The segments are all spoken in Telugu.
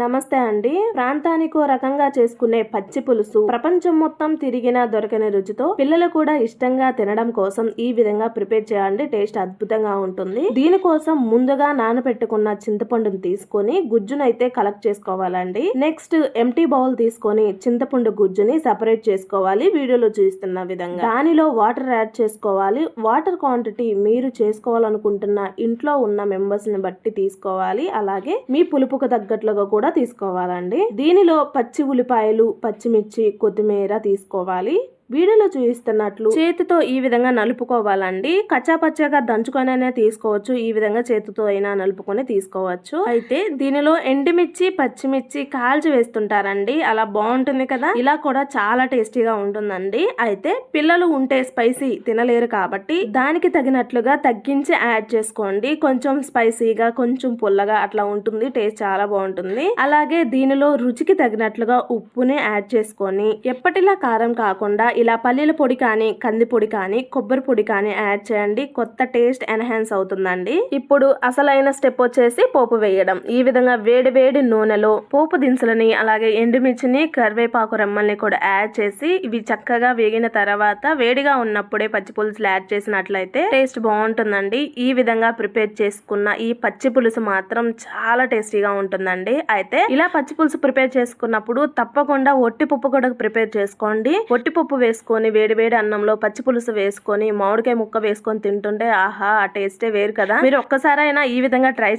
నమస్తే అండి. ప్రాంతానికో రకంగా చేసుకునే పచ్చి పులుసు ప్రపంచం మొత్తం తిరిగినా దొరకని రుచితో పిల్లలు కూడా ఇష్టంగా తినడం కోసం ఈ విధంగా ప్రిపేర్ చేయండి. టేస్ట్ అద్భుతంగా ఉంటుంది. దీనికోసం ముందుగా నానబెట్టుకున్న చింతపండుని తీసుకొని గుజ్జునైతే కలెక్ట్ చేసుకోవాలండి. నెక్స్ట్ ఎంటీ బౌల్ తీసుకొని చింతపండు గుజ్జుని సెపరేట్ చేసుకోవాలి. వీడియోలో చూస్తున్న విధంగా దానిలో వాటర్ యాడ్ చేసుకోవాలి. వాటర్ క్వాంటిటీ మీరు చేసుకోవాలనుకుంటున్న ఇంట్లో ఉన్న మెంబర్స్ ని బట్టి తీసుకోవాలి. అలాగే మీ పులుపుకు తగ్గట్లుగా కూడా తీసుకోవాలండి. దీనిలో పచ్చి ఉల్లిపాయలు, పచ్చిమిర్చి, కొత్తిమీర తీసుకోవాలి. వీడియోలో చూపిస్తున్నట్లు చేతితో ఈ విధంగా నలుపుకోవాలండి. కచ్చాపచ్చగా దంచుకొనైనా తీసుకోవచ్చు. ఈ విధంగా చేతితో అయినా నలుపుకొని తీసుకోవచ్చు. అయితే దీనిలో ఎండుమిర్చి, పచ్చిమిర్చి కాల్చి వేస్తుంటారండి. అలా బాగుంటుంది కదా. ఇలా కూడా చాలా టేస్టీగా ఉంటుందండి. అయితే పిల్లలు ఉంటే స్పైసీ తినలేరు కాబట్టి దానికి తగినట్లుగా తగ్గించి యాడ్ చేసుకోండి. కొంచెం స్పైసీగా, కొంచెం పుల్లగా అట్లా ఉంటుంది. టేస్ట్ చాలా బాగుంటుంది. అలాగే దీనిలో రుచికి తగినట్లుగా ఉప్పుని యాడ్ చేసుకొని ఎప్పటిలా కారం కాకుండా ఇలా పల్లీల పొడి కానీ, కంది పొడి కానీ, కొబ్బరి పొడి కానీ యాడ్ చేయండి. కొత్త టేస్ట్ ఎన్హాన్స్ అవుతుందండి. ఇప్పుడు అసలైన స్టెప్ వచ్చేసి పోపు వేయడం. ఈ విధంగా వేడి వేడి నూనెలో పోపు దినుసులని, అలాగే ఎండుమిర్చిని, కరివేపాకు రెమ్మల్ని కూడా యాడ్ చేసి ఇవి చక్కగా వేగిన తర్వాత వేడిగా ఉన్నప్పుడే పచ్చి పులుసులు యాడ్ చేసినట్లయితే టేస్ట్ బాగుంటుందండి. ఈ విధంగా ప్రిపేర్ చేసుకున్న ఈ పచ్చి పులుసు మాత్రం చాలా టేస్టీగా ఉంటుందండి. అయితే ఇలా పచ్చి పులుసు ప్రిపేర్ చేసుకున్నప్పుడు తప్పకుండా ఒట్టి పప్పు కూడా ప్రిపేర్ చేసుకోండి. ఒట్టి పప్పు వేసుకొని వేడి వేడి అన్నంలో పచ్చి పులుసు వేసుకొని మామిడికాయ ముక్క వేసుకొని తింటుంటే ఆహా, ఆ టేస్టే వేరు కదా. మీరు ఒక్కసారైనా ఈ విధంగా ట్రై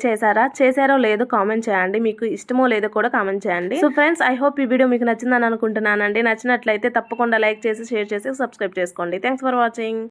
చేశారో లేదో కామెంట్ చేయండి. మీకు ఇష్టమో లేదో కూడా కామెంట్ చేయండి. సో ఫ్రెండ్స్, ఐ హోప్ ఈ వీడియో మీకు నచ్చిందని అనుకుంటున్నానండి. నచ్చినట్లయితే తప్పకుండా లైక్ చేసి, షేర్ చేసి, సబ్స్క్రైబ్ చేసుకోండి. Thanks for watching.